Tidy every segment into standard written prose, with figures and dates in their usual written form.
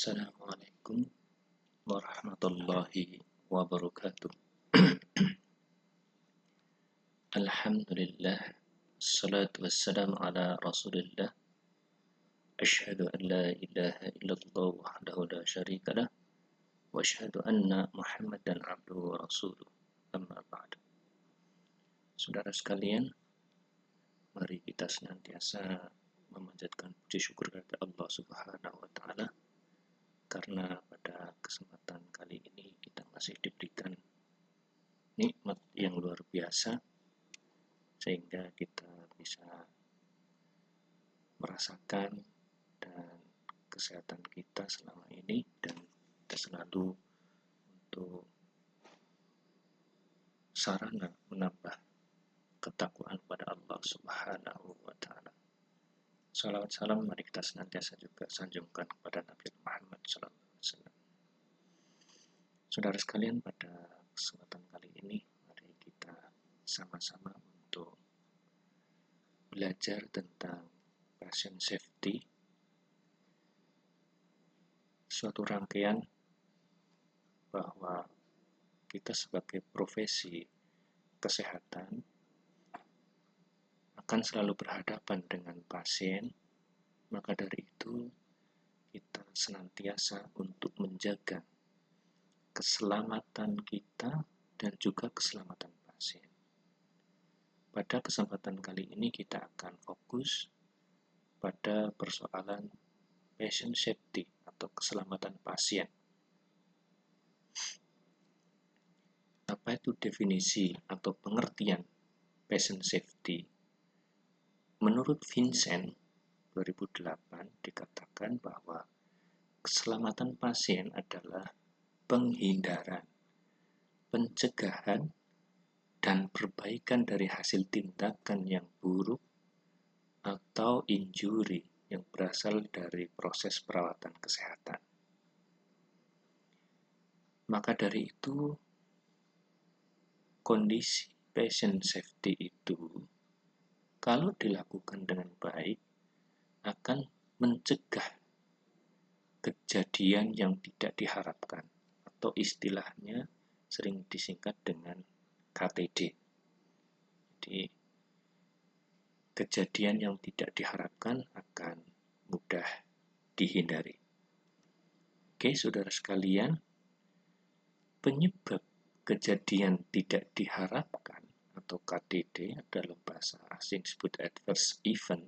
Assalamualaikum warahmatullahi wabarakatuh. Alhamdulillah, salatu wassalamu ala rasulillah. Ashhadu an la ilaha illallah wahdahu la syarika lah. Wa ashhadu anna Muhammadan abduhu wa rasuluh. Amma ba'd. Saudara sekalian, mari kita senantiasa memanjatkan puji syukur kepada Allah Subhanahu wa taala karena pada kesempatan kali ini kita masih diberikan nikmat yang luar biasa sehingga kita bisa merasakan dan kesehatan kita selama ini, dan kita selalu untuk sarana menambah ketakwaan kepada Allah Subhanahu wa taala. Salawat salam mari kita senantiasa juga sanjungkan kepada Nabi Muhammad SAW. Saudara sekalian, pada kesempatan kali ini mari kita sama-sama untuk belajar tentang patient safety, suatu rangkaian bahwa kita sebagai profesi kesehatan akan selalu berhadapan dengan pasien. Maka dari itu kita senantiasa untuk menjaga keselamatan kita dan juga keselamatan pasien. Pada kesempatan kali ini kita akan fokus pada persoalan patient safety atau keselamatan pasien. Apa itu definisi atau pengertian patient safety? Menurut Vincent 2008 dikatakan bahwa keselamatan pasien adalah penghindaran, pencegahan, dan perbaikan dari hasil tindakan yang buruk atau injury yang berasal dari proses perawatan kesehatan. Maka dari itu, kondisi patient safety itu kalau dilakukan dengan baik akan mencegah kejadian yang tidak diharapkan, atau istilahnya sering disingkat dengan KTD. Jadi kejadian yang tidak diharapkan akan mudah dihindari. Oke, saudara sekalian, penyebab kejadian tidak diharapkan atau KTD dalam bahasa asing disebut adverse event.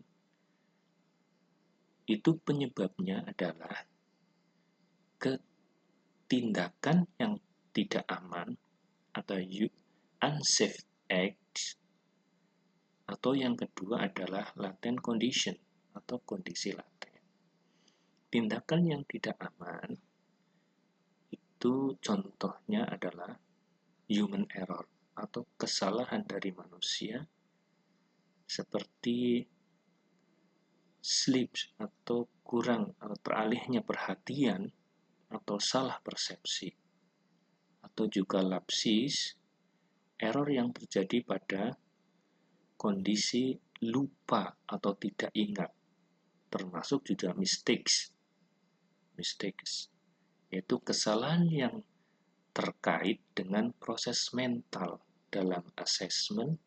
Itu penyebabnya adalah tindakan yang tidak aman atau unsafe acts, atau yang kedua adalah latent condition atau kondisi laten. Tindakan yang tidak aman itu contohnya adalah human error atau kesalahan dari manusia, seperti sleep atau kurang atau teralihnya perhatian atau salah persepsi, atau juga lapsis, error yang terjadi pada kondisi lupa atau tidak ingat, termasuk juga mistakes, yaitu kesalahan yang terkait dengan proses mental dalam asesmen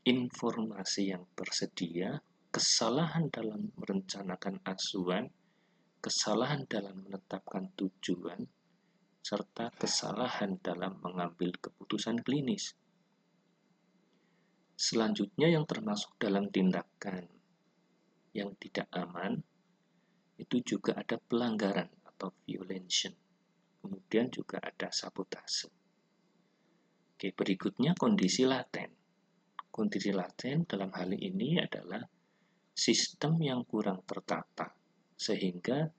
informasi yang tersedia, kesalahan dalam merencanakan asuhan, kesalahan dalam menetapkan tujuan, serta kesalahan dalam mengambil keputusan klinis. Selanjutnya yang termasuk dalam tindakan yang tidak aman itu juga ada pelanggaran atau violation. Kemudian juga ada sabotase. Oke, berikutnya kondisi laten. Kondisi laten dalam hal ini adalah sistem yang kurang tertata sehingga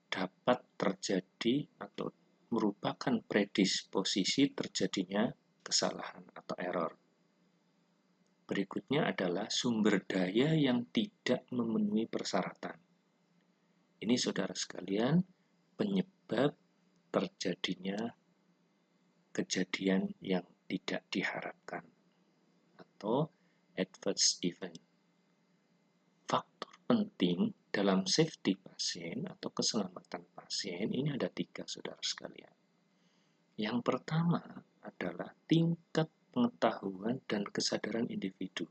dapat terjadi atau merupakan predisposisi terjadinya kesalahan atau error. Berikutnya adalah sumber daya yang tidak memenuhi persyaratan. Ini saudara sekalian penyebab terjadinya kejadian yang tidak diharapkan atau adverse event. Faktor penting dalam safety pasien atau keselamatan pasien pasien ini ada 3, saudara sekalian. Yang pertama adalah tingkat pengetahuan dan kesadaran individu.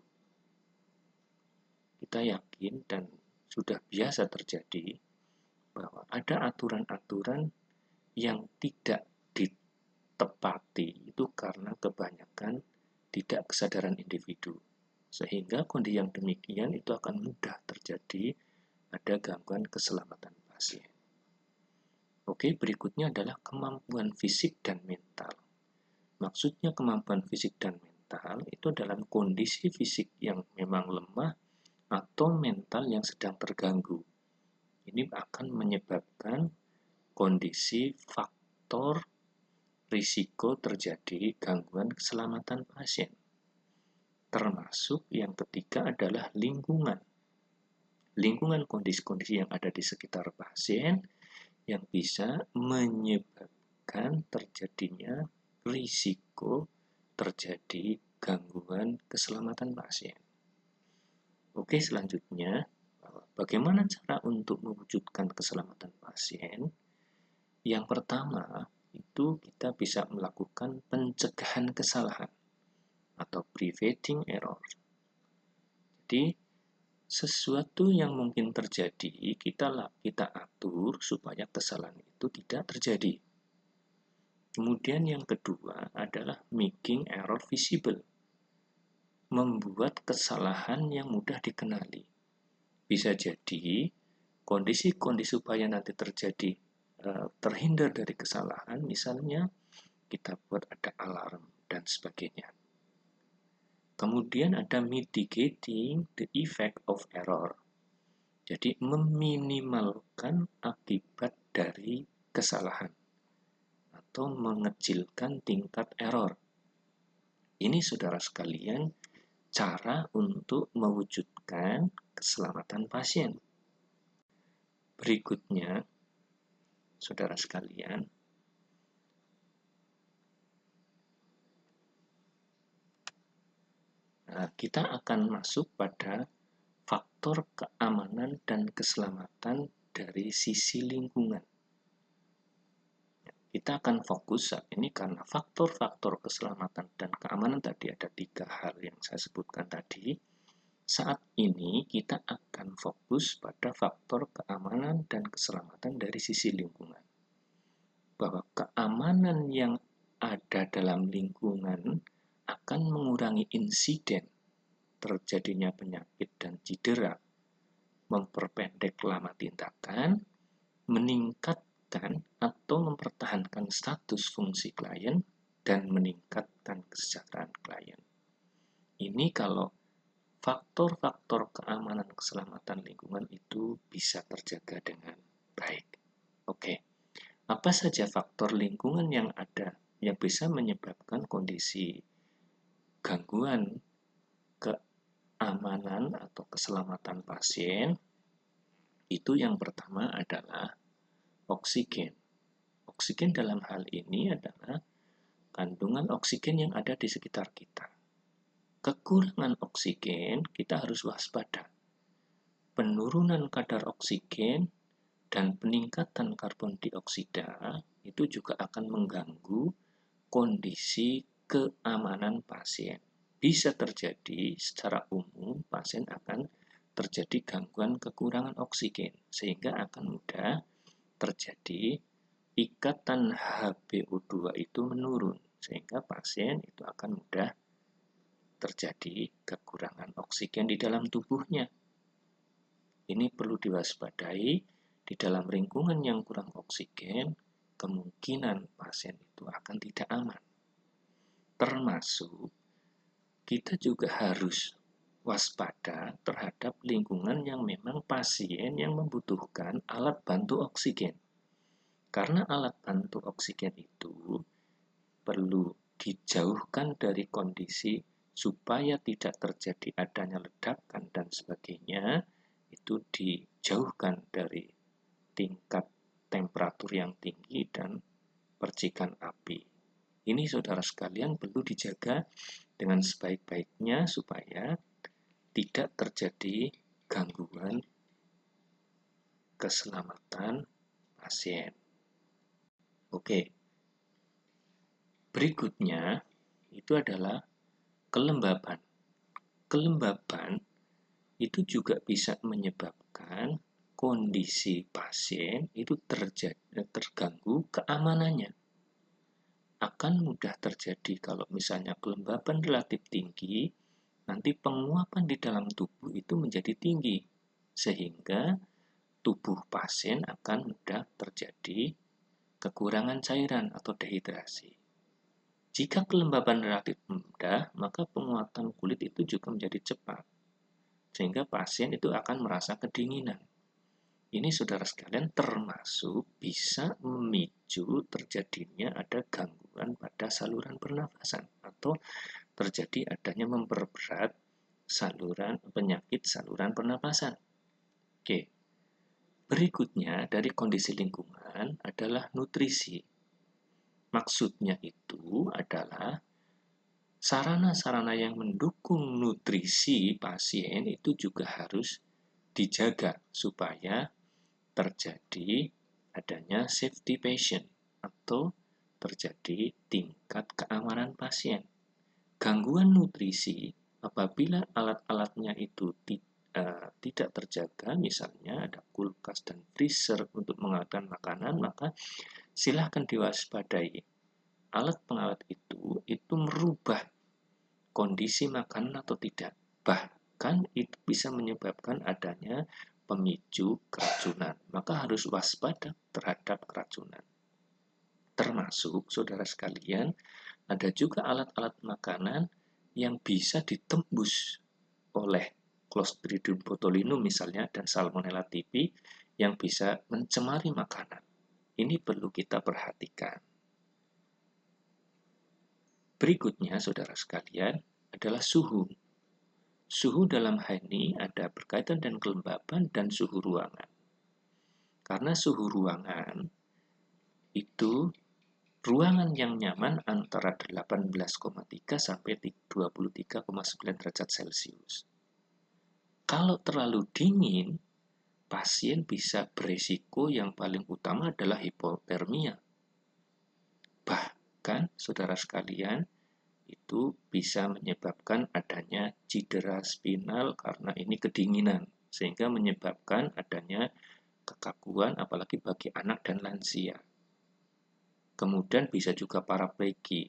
Kita yakin dan sudah biasa terjadi bahwa ada aturan-aturan yang tidak ditepati itu karena kebanyakan tidak kesadaran individu. Sehingga kondisi yang demikian itu akan mudah terjadi ada gangguan keselamatan pasien. Oke, berikutnya adalah kemampuan fisik dan mental. Maksudnya kemampuan fisik dan mental itu dalam kondisi fisik yang memang lemah atau mental yang sedang terganggu. Ini akan menyebabkan kondisi faktor risiko terjadi gangguan keselamatan pasien. Termasuk yang ketiga adalah lingkungan. Lingkungan kondisi-kondisi yang ada di sekitar pasien yang bisa menyebabkan terjadinya risiko terjadi gangguan keselamatan pasien. Oke, selanjutnya, bagaimana cara untuk mewujudkan keselamatan pasien? Yang pertama, itu kita bisa melakukan pencegahan kesalahan atau preventing error. Jadi, sesuatu yang mungkin terjadi, kita atur supaya kesalahan itu tidak terjadi. Kemudian yang kedua adalah making error visible. Membuat kesalahan yang mudah dikenali. Bisa jadi kondisi-kondisi supaya nanti terjadi terhindar dari kesalahan, misalnya kita buat ada alarm dan sebagainya. Kemudian ada mitigating the effect of error. Jadi meminimalkan akibat dari kesalahan atau mengecilkan tingkat error. Ini saudara sekalian cara untuk mewujudkan keselamatan pasien. Berikutnya, saudara sekalian, kita akan masuk pada faktor keamanan dan keselamatan dari sisi lingkungan. Kita akan fokus saat ini karena faktor-faktor keselamatan dan keamanan tadi ada 3 hal yang saya sebutkan tadi. Saat ini kita akan fokus pada faktor keamanan dan keselamatan dari sisi lingkungan. Bahwa keamanan yang ada dalam lingkungan akan mengurangi insiden terjadinya penyakit dan cedera, memperpendek lama tindakan, meningkatkan atau mempertahankan status fungsi klien, dan meningkatkan kesejahteraan klien. Ini kalau faktor-faktor keamanan keselamatan lingkungan itu bisa terjaga dengan baik. Oke, apa saja faktor lingkungan yang ada yang bisa menyebabkan kondisi gangguan keamanan atau keselamatan pasien? Itu yang pertama adalah oksigen. Oksigen dalam hal ini adalah kandungan oksigen yang ada di sekitar kita. Kekurangan oksigen, kita harus waspada. Penurunan kadar oksigen dan peningkatan karbon dioksida itu juga akan mengganggu kondisi keamanan pasien. Bisa terjadi secara umum pasien akan terjadi gangguan kekurangan oksigen sehingga akan mudah terjadi ikatan HbO2 itu menurun sehingga pasien itu akan mudah terjadi kekurangan oksigen di dalam tubuhnya. Ini perlu diwaspadai di dalam lingkungan yang kurang oksigen, kemungkinan pasien itu akan tidak aman. Termasuk kita juga harus waspada terhadap lingkungan yang memang pasien yang membutuhkan alat bantu oksigen. Karena alat bantu oksigen itu perlu dijauhkan dari kondisi supaya tidak terjadi adanya ledakan dan sebagainya, itu dijauhkan dari tingkat temperatur yang tinggi dan percikan api. Ini saudara sekalian perlu dijaga dengan sebaik-baiknya supaya tidak terjadi gangguan keselamatan pasien. Oke, berikutnya itu adalah kelembaban. Kelembaban itu juga bisa menyebabkan kondisi pasien itu terganggu keamanannya. Akan mudah terjadi kalau misalnya kelembaban relatif tinggi, nanti penguapan di dalam tubuh itu menjadi tinggi, sehingga tubuh pasien akan mudah terjadi kekurangan cairan atau dehidrasi. Jika kelembaban relatif rendah, maka penguatan kulit itu juga menjadi cepat, sehingga pasien itu akan merasa kedinginan. Ini saudara sekalian termasuk bisa memicu terjadinya ada gangguan pada saluran pernafasan atau terjadi adanya memperberat penyakit saluran pernapasan. Oke. Berikutnya dari kondisi lingkungan adalah nutrisi. Maksudnya itu adalah sarana-sarana yang mendukung nutrisi pasien itu juga harus dijaga supaya terjadi adanya safety patient atau terjadi tingkat keamanan pasien. Gangguan nutrisi apabila alat-alatnya itu tidak terjaga, misalnya ada kulkas dan freezer untuk menghangatkan makanan, maka silahkan diwaspadai. Alat pengawet itu merubah kondisi makanan atau tidak. Bahkan itu bisa menyebabkan adanya pemicu keracunan. Maka harus waspada terhadap keracunan. Termasuk, saudara sekalian, ada juga alat-alat makanan yang bisa ditembus oleh Clostridium botulinum misalnya dan Salmonella typhi yang bisa mencemari makanan. Ini perlu kita perhatikan. Berikutnya, saudara sekalian, adalah suhu. Suhu dalam hal ini ada berkaitan dengan kelembaban dan suhu ruangan. Karena suhu ruangan itu ruangan yang nyaman antara 18,3 sampai 23,9 derajat Celcius. Kalau terlalu dingin, pasien bisa beresiko yang paling utama adalah hipotermia. Bahkan, saudara sekalian, itu bisa menyebabkan adanya cedera spinal karena ini kedinginan, sehingga menyebabkan adanya kekakuan apalagi bagi anak dan lansia. Kemudian bisa juga paraplegi,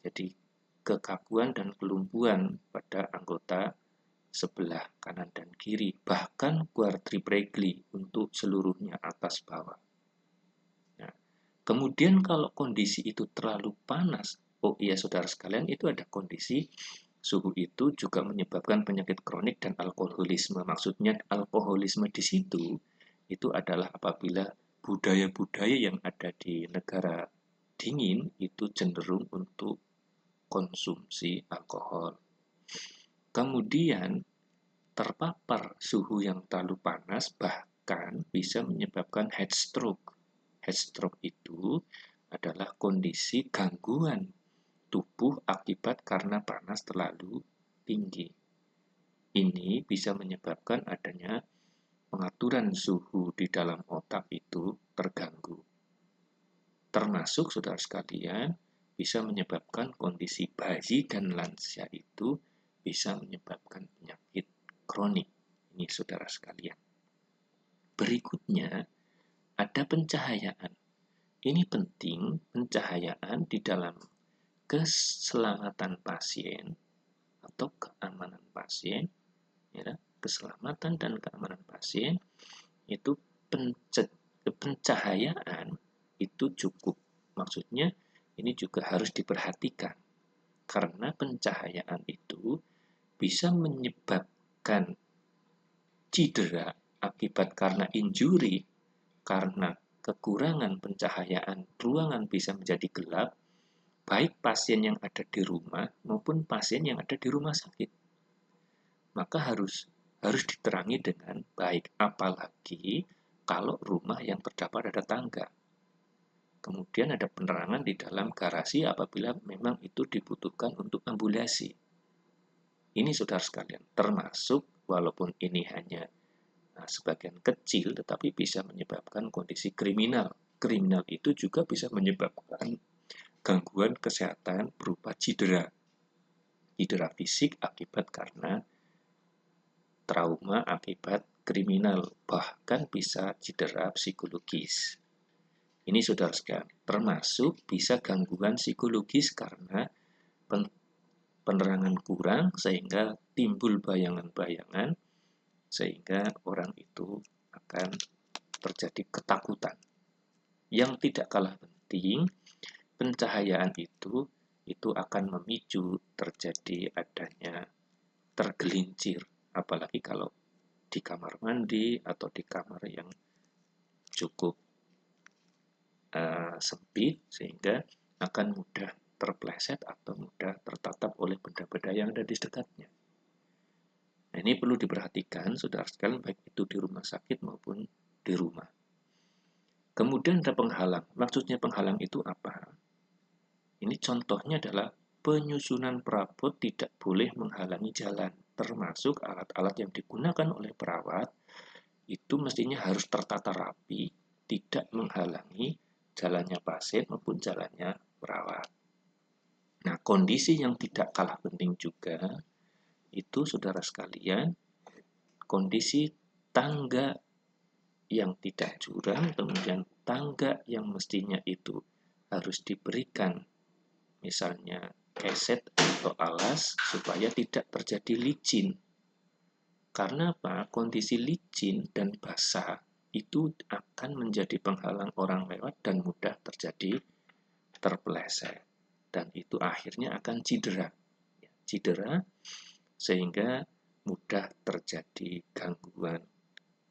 jadi kekakuan dan kelumpuhan pada anggota sebelah kanan dan kiri, bahkan quadriplegia untuk seluruhnya atas bawah. Nah, kemudian kalau kondisi itu terlalu panas, oh iya saudara sekalian, itu ada kondisi suhu itu juga menyebabkan penyakit kronik dan alkoholisme. Maksudnya alkoholisme di situ itu adalah apabila budaya-budaya yang ada di negara dingin itu cenderung untuk konsumsi alkohol. Kemudian terpapar suhu yang terlalu panas bahkan bisa menyebabkan heat stroke. Heat stroke itu adalah kondisi gangguan tubuh akibat karena panas terlalu tinggi. Ini bisa menyebabkan adanya pengaturan suhu di dalam otak itu terganggu. Termasuk, saudara sekalian, bisa menyebabkan kondisi bayi dan lansia itu bisa menyebabkan penyakit kronik. Ini saudara sekalian. Berikutnya, ada pencahayaan. Ini penting, pencahayaan di dalam keselamatan pasien atau keamanan pasien, ya, keselamatan dan keamanan pasien itu pencahayaan itu cukup. Maksudnya ini juga harus diperhatikan karena pencahayaan itu bisa menyebabkan cedera akibat karena injury, karena kekurangan pencahayaan ruangan bisa menjadi gelap, baik pasien yang ada di rumah maupun pasien yang ada di rumah sakit. Maka harus diterangi dengan baik, apalagi kalau rumah yang terdapat ada tangga. Kemudian ada penerangan di dalam garasi apabila memang itu dibutuhkan untuk ambulasi. Ini saudara sekalian, termasuk walaupun ini hanya Nah, sebagian kecil tetapi bisa menyebabkan kondisi kriminal. Kriminal itu juga bisa menyebabkan gangguan kesehatan berupa cedera. Cedera fisik akibat karena trauma akibat kriminal, bahkan bisa cedera psikologis. Ini saudara sekalian, termasuk bisa gangguan psikologis karena penerangan kurang sehingga timbul bayangan-bayangan sehingga orang itu akan terjadi ketakutan. Yang tidak kalah penting, pencahayaan itu akan memicu terjadi adanya tergelincir, apalagi kalau di kamar mandi atau di kamar yang cukup sempit sehingga akan mudah terpleset atau mudah tertatap oleh benda-benda yang ada di dekatnya. Nah, ini perlu diperhatikan saudara sekalian baik itu di rumah sakit maupun di rumah. Kemudian ada penghalang. Maksudnya penghalang itu apa? Ini contohnya adalah penyusunan perabot tidak boleh menghalangi jalan, termasuk alat-alat yang digunakan oleh perawat itu mestinya harus tertata rapi, tidak menghalangi jalannya pasien maupun jalannya perawat. Nah, kondisi yang tidak kalah penting juga itu saudara sekalian, kondisi tangga yang tidak jurang, kemudian tangga yang mestinya itu harus diberikan misalnya keset atau alas supaya tidak terjadi licin. Karena apa? Kondisi licin dan basah itu akan menjadi penghalang orang lewat dan mudah terjadi terpeleset. Dan itu akhirnya akan cedera. Cedera sehingga mudah terjadi gangguan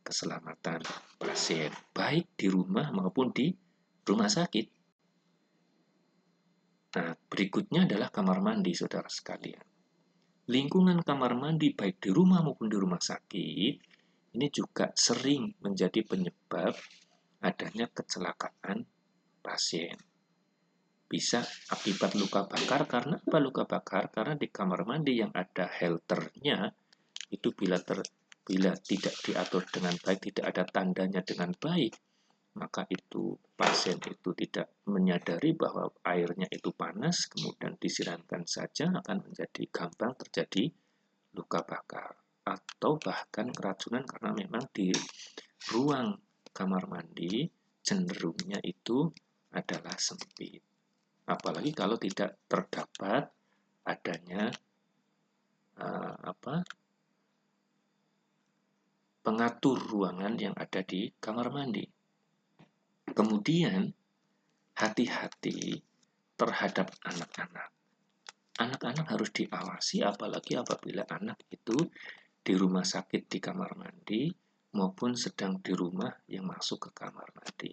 keselamatan pasien, baik di rumah maupun di rumah sakit. Nah, berikutnya adalah kamar mandi, saudara sekalian. Lingkungan kamar mandi baik di rumah maupun di rumah sakit ini juga sering menjadi penyebab adanya kecelakaan pasien. Bisa akibat luka bakar. Karena apa luka bakar? Karena di kamar mandi yang ada helternya itu bila tidak diatur dengan baik, tidak ada tandanya dengan baik, maka itu pasien itu tidak menyadari bahwa airnya itu panas, kemudian disiramkan saja akan menjadi gampang terjadi luka bakar atau bahkan keracunan karena memang di ruang kamar mandi cenderungnya itu adalah sempit. Apalagi kalau tidak terdapat adanya pengatur ruangan yang ada di kamar mandi. Kemudian hati-hati terhadap anak-anak. Anak-anak harus diawasi apalagi apabila anak itu di rumah sakit di kamar mandi maupun sedang di rumah yang masuk ke kamar mandi.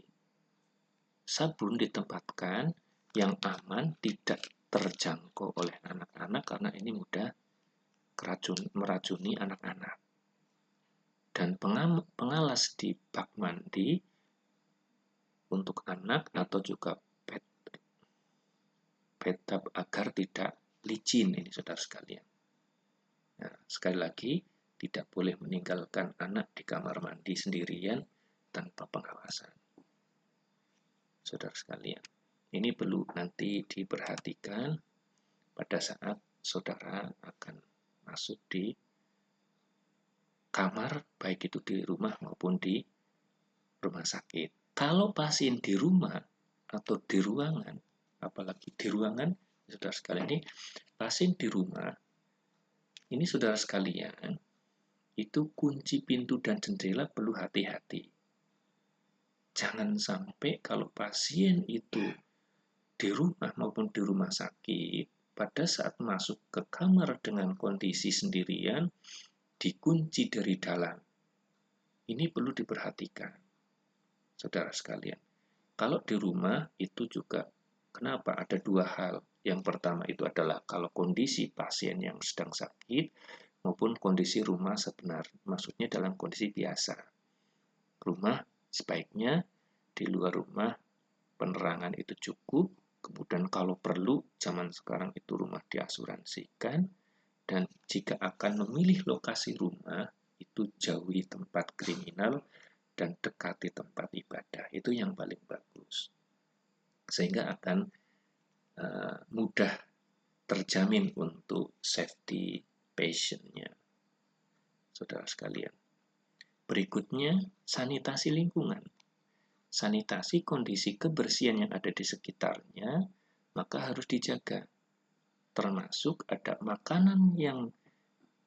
Sabun ditempatkan yang aman, tidak terjangkau oleh anak-anak karena ini mudah meracuni anak-anak. Dan pengalas di bak mandi untuk anak atau juga bathtub agar tidak licin ini saudara sekalian. Nah, sekali lagi tidak boleh meninggalkan anak di kamar mandi sendirian tanpa pengawasan. Saudara sekalian, ini perlu nanti diperhatikan pada saat saudara akan masuk di kamar, baik itu di rumah maupun di rumah sakit. Kalau pasien di rumah atau di ruangan, apalagi di ruangan, saudara sekalian, ini pasien di rumah, ini saudara sekalian, itu kunci pintu dan jendela perlu hati-hati. Jangan sampai kalau pasien itu di rumah maupun di rumah sakit, pada saat masuk ke kamar dengan kondisi sendirian, dikunci dari dalam. Ini perlu diperhatikan, saudara sekalian. Kalau di rumah itu juga, kenapa? Ada dua hal. Yang pertama itu adalah kalau kondisi pasien yang sedang sakit maupun kondisi rumah sebenarnya, maksudnya dalam kondisi biasa. Rumah sebaiknya di luar rumah penerangan itu cukup, kemudian kalau perlu zaman sekarang itu rumah diasuransikan, dan jika akan memilih lokasi rumah itu jauhi tempat kriminal dan dekati tempat ibadah. Itu yang paling bagus. Sehingga akan mudah terjamin untuk safety passion-nya, saudara sekalian. Berikutnya, sanitasi lingkungan. Sanitasi kondisi kebersihan yang ada di sekitarnya, maka harus dijaga. Termasuk ada makanan yang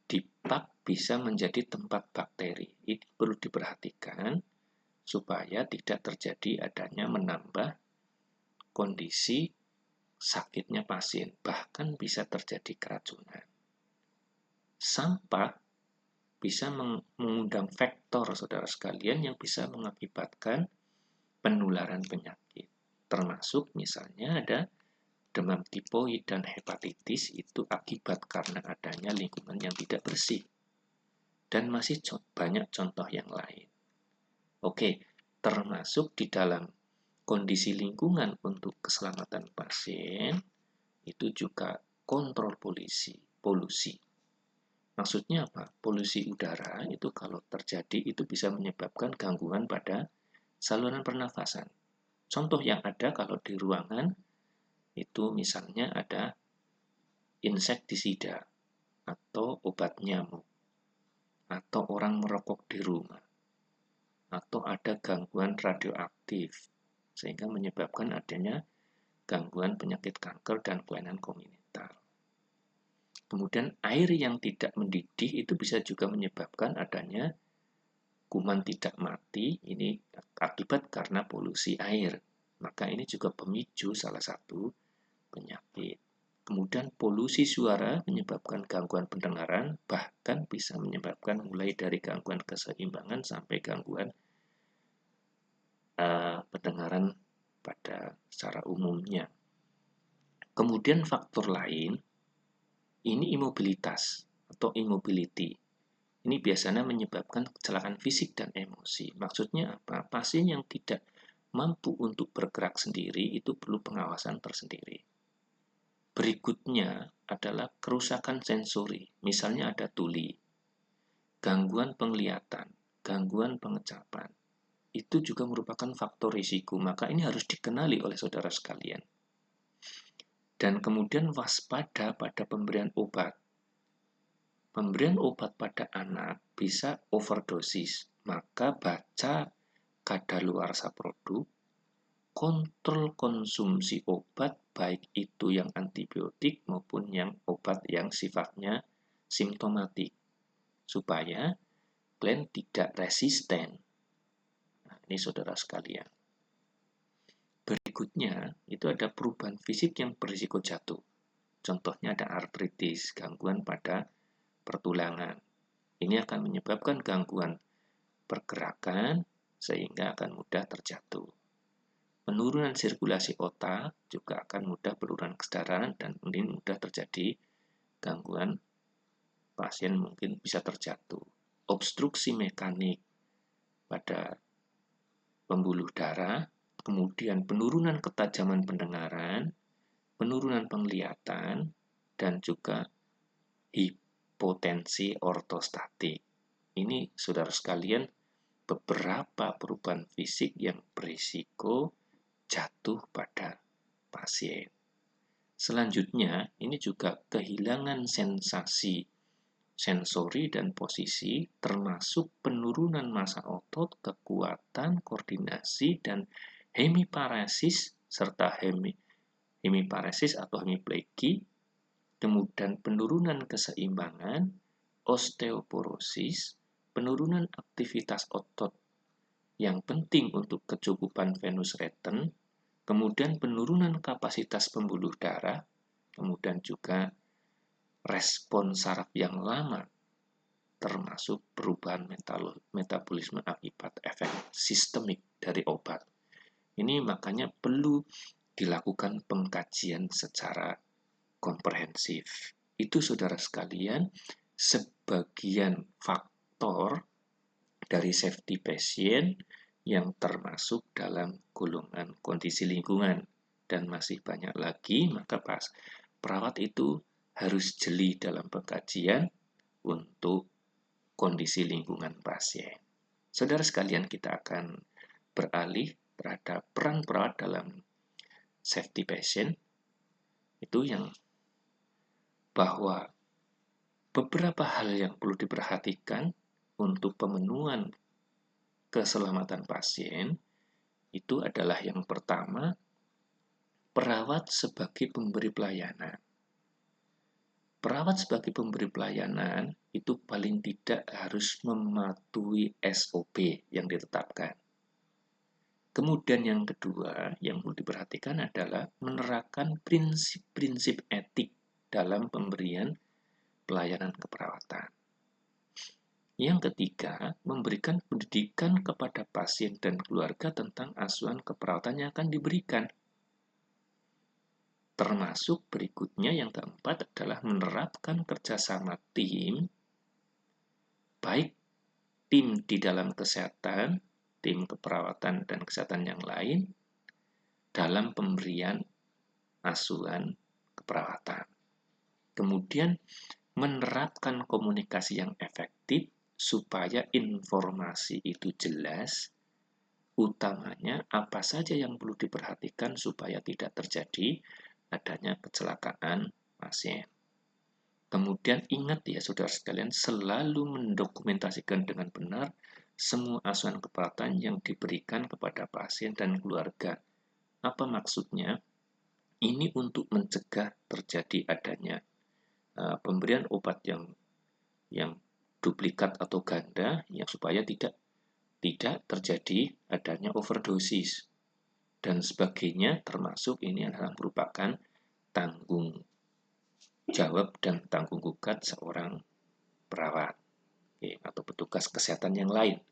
dipak bisa menjadi tempat bakteri. Ini perlu diperhatikan supaya tidak terjadi adanya menambah kondisi sakitnya pasien, bahkan bisa terjadi keracunan. Sampah bisa mengundang faktor, saudara sekalian, yang bisa mengakibatkan penularan penyakit. Termasuk misalnya ada demam tipoid dan hepatitis, itu akibat karena adanya lingkungan yang tidak bersih. Dan masih banyak contoh yang lain. Oke, termasuk di dalam kondisi lingkungan untuk keselamatan pasien, itu juga kontrol polusi. Maksudnya apa? Polusi udara itu kalau terjadi itu bisa menyebabkan gangguan pada saluran pernafasan. Contoh yang ada kalau di ruangan itu misalnya ada insektisida atau obat nyamuk, atau orang merokok di rumah, atau ada gangguan radioaktif sehingga menyebabkan adanya gangguan penyakit kanker dan kelainan komunitas. Kemudian air yang tidak mendidih itu bisa juga menyebabkan adanya kuman tidak mati, ini akibat karena polusi air. Maka ini juga pemicu salah satu penyakit. Kemudian polusi suara menyebabkan gangguan pendengaran, bahkan bisa menyebabkan mulai dari gangguan keseimbangan sampai gangguan pendengaran pada secara umumnya. Kemudian faktor lain, ini imobilitas atau immobility. Ini biasanya menyebabkan kecelakaan fisik dan emosi. Maksudnya apa? Pasien yang tidak mampu untuk bergerak sendiri itu perlu pengawasan tersendiri. Berikutnya adalah kerusakan sensori. Misalnya ada tuli, gangguan penglihatan, gangguan pengecapan. Itu juga merupakan faktor risiko. Maka ini harus dikenali oleh saudara sekalian. Dan kemudian waspada pada pemberian obat. Pemberian obat pada anak bisa overdosis, maka baca kadaluarsa produk, kontrol konsumsi obat baik itu yang antibiotik maupun yang obat yang sifatnya simptomatik, supaya klien tidak resisten. Nah, ini saudara sekalian. Berikutnya, itu ada perubahan fisik yang berisiko jatuh. Contohnya ada artritis, gangguan pada pertulangan. Ini akan menyebabkan gangguan pergerakan sehingga akan mudah terjatuh. Penurunan sirkulasi otak juga akan mudah penurunan kesadaran dan ini mudah terjadi gangguan pasien mungkin bisa terjatuh. Obstruksi mekanik pada pembuluh darah, kemudian penurunan ketajaman pendengaran, penurunan penglihatan, dan juga hipotensi ortostatik. Ini saudara sekalian beberapa perubahan fisik yang berisiko jatuh pada pasien. Selanjutnya, ini juga kehilangan sensasi sensori dan posisi, termasuk penurunan massa otot, kekuatan, koordinasi, dan hemiparesis, serta hemiparesis atau hemiplegi, kemudian penurunan keseimbangan, osteoporosis, penurunan aktivitas otot yang penting untuk kecukupan venous return, kemudian penurunan kapasitas pembuluh darah, kemudian juga respon saraf yang lama, termasuk perubahan metabolisme akibat efek sistemik dari obat. Ini makanya perlu dilakukan pengkajian secara komprehensif. Itu saudara sekalian, sebagian faktor dari safety pasien yang termasuk dalam golongan kondisi lingkungan. Dan masih banyak lagi, maka perawat itu harus jeli dalam pengkajian untuk kondisi lingkungan pasien. Saudara sekalian, kita akan beralih terhadap peran perawat dalam safety patient, itu yang bahwa beberapa hal yang perlu diperhatikan untuk pemenuhan keselamatan pasien itu adalah yang pertama, perawat sebagai pemberi pelayanan. Perawat sebagai pemberi pelayanan itu paling tidak harus mematuhi SOP yang ditetapkan. Kemudian yang kedua yang perlu diperhatikan adalah menerapkan prinsip-prinsip etik dalam pemberian pelayanan keperawatan. Yang ketiga, memberikan pendidikan kepada pasien dan keluarga tentang asuhan keperawatan yang akan diberikan. Termasuk berikutnya yang keempat adalah menerapkan kerjasama tim, baik tim di dalam kesehatan, tim keperawatan dan kesehatan yang lain, dalam pemberian asuhan keperawatan. Kemudian menerapkan komunikasi yang efektif supaya informasi itu jelas, utamanya apa saja yang perlu diperhatikan supaya tidak terjadi adanya kecelakaan pasien. Kemudian ingat ya saudara sekalian, selalu mendokumentasikan dengan benar semua asuhan keperawatan yang diberikan kepada pasien dan keluarga. Apa maksudnya? Ini untuk mencegah terjadi adanya pemberian obat yang duplikat atau ganda, yang supaya tidak terjadi adanya overdosis dan sebagainya, termasuk ini adalah merupakan tanggung jawab dan tanggung jawab seorang perawat atau petugas kesehatan yang lain.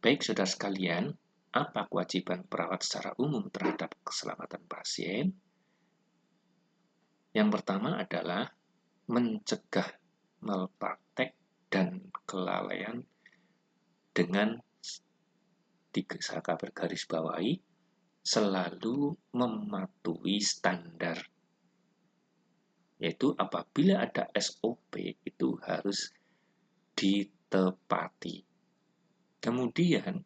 Baik saudara sekalian, apa kewajiban perawat secara umum terhadap keselamatan pasien? Yang pertama adalah mencegah malpraktek dan kelalaian dengan garis-bawahi selalu mematuhi standar, yaitu apabila ada SOP itu harus ditepati. Kemudian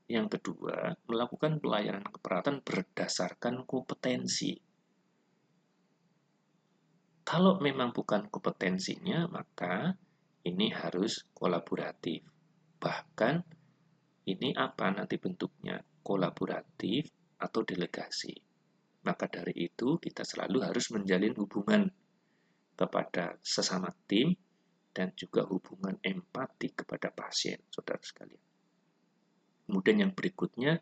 yang kedua, melakukan pelayanan keperawatan berdasarkan kompetensi. Kalau memang bukan kompetensinya, maka ini harus kolaboratif. Bahkan ini apa nanti bentuknya? Kolaboratif atau delegasi. Maka dari itu kita selalu harus menjalin hubungan kepada sesama tim dan juga hubungan empati kepada pasien, saudara sekalian. Kemudian yang berikutnya,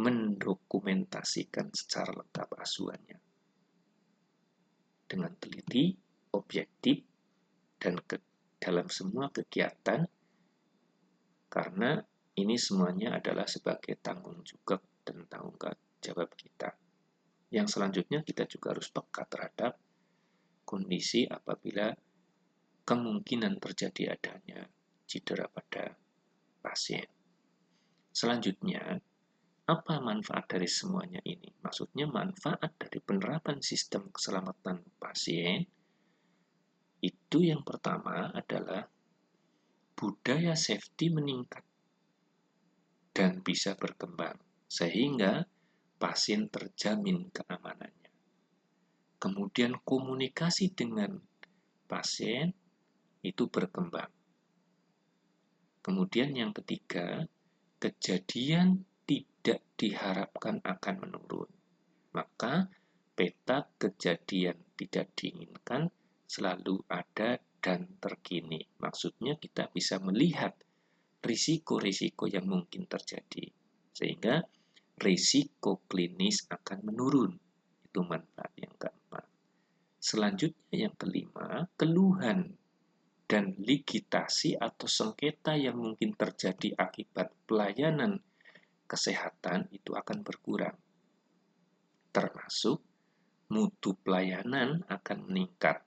mendokumentasikan secara lengkap asuhannya dengan teliti, objektif, dan dalam semua kegiatan, karena ini semuanya adalah sebagai tanggung jawab dan tanggung jawab kita. Yang selanjutnya kita juga harus peka terhadap kondisi apabila kemungkinan terjadi adanya cedera pada pasien. Selanjutnya, apa manfaat dari semuanya ini? Maksudnya manfaat dari penerapan sistem keselamatan pasien itu yang pertama adalah budaya safety meningkat dan bisa berkembang sehingga pasien terjamin keamanannya. Kemudian komunikasi dengan pasien itu berkembang. Kemudian yang ketiga, kejadian tidak diharapkan akan menurun. Maka peta kejadian tidak diinginkan selalu ada dan terkini. Maksudnya kita bisa melihat risiko-risiko yang mungkin terjadi. Sehingga risiko klinis akan menurun. Itu manfaat yang keempat. Selanjutnya yang kelima, keluhan dan ligitasi atau sengketa yang mungkin terjadi akibat pelayanan kesehatan itu akan berkurang. Termasuk mutu pelayanan akan meningkat.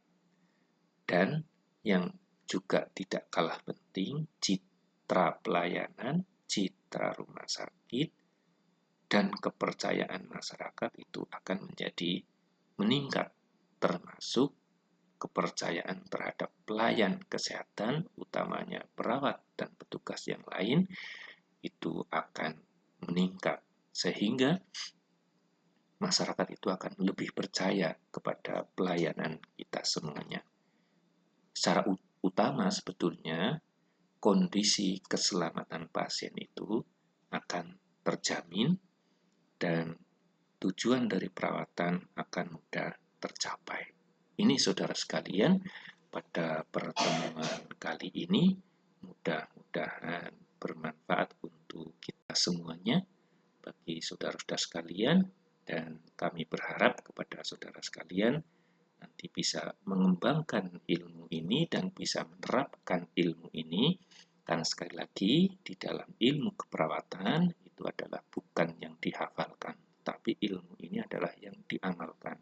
Dan yang juga tidak kalah penting, citra pelayanan, citra rumah sakit, dan kepercayaan masyarakat itu akan menjadi meningkat. Termasuk kepercayaan terhadap pelayan kesehatan, utamanya perawat dan petugas yang lain, itu akan meningkat. Sehingga masyarakat itu akan lebih percaya kepada pelayanan kita semuanya. Secara utama sebetulnya kondisi keselamatan pasien itu akan terjamin dan tujuan dari perawatan akan mudah tercapai. Ini saudara sekalian, pada pertemuan kali ini mudah-mudahan bermanfaat untuk kita semuanya, bagi saudara-saudara sekalian, dan kami berharap kepada saudara sekalian nanti bisa mengembangkan ilmu ini dan bisa menerapkan ilmu ini. Karena sekali lagi, di dalam ilmu keperawatan itu adalah bukan yang dihafalkan, tapi ilmu ini adalah yang diamalkan.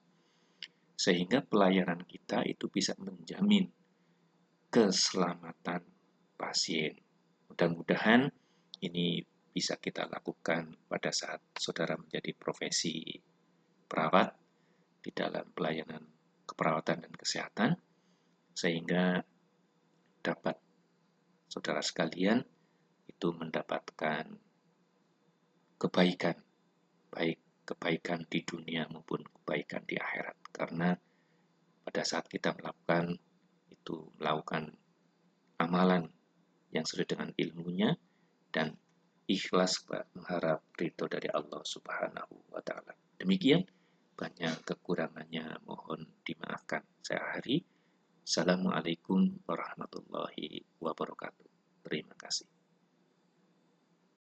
Sehingga pelayanan kita itu bisa menjamin keselamatan pasien. Mudah-mudahan ini bisa kita lakukan pada saat saudara menjadi profesi perawat di dalam pelayanan keperawatan dan kesehatan, sehingga dapat saudara sekalian itu mendapatkan kebaikan, baik kebaikan di dunia maupun kebaikan di akhirat. Karena pada saat kita melakukan amalan yang sesuai dengan ilmunya dan ikhlas mengharap ridho dari Allah Subhanahu wa Ta'ala. Demikian, banyak kekurangannya mohon dimaafkan. Saya akhiri. Assalamualaikum warahmatullahi wabarakatuh. Terima kasih.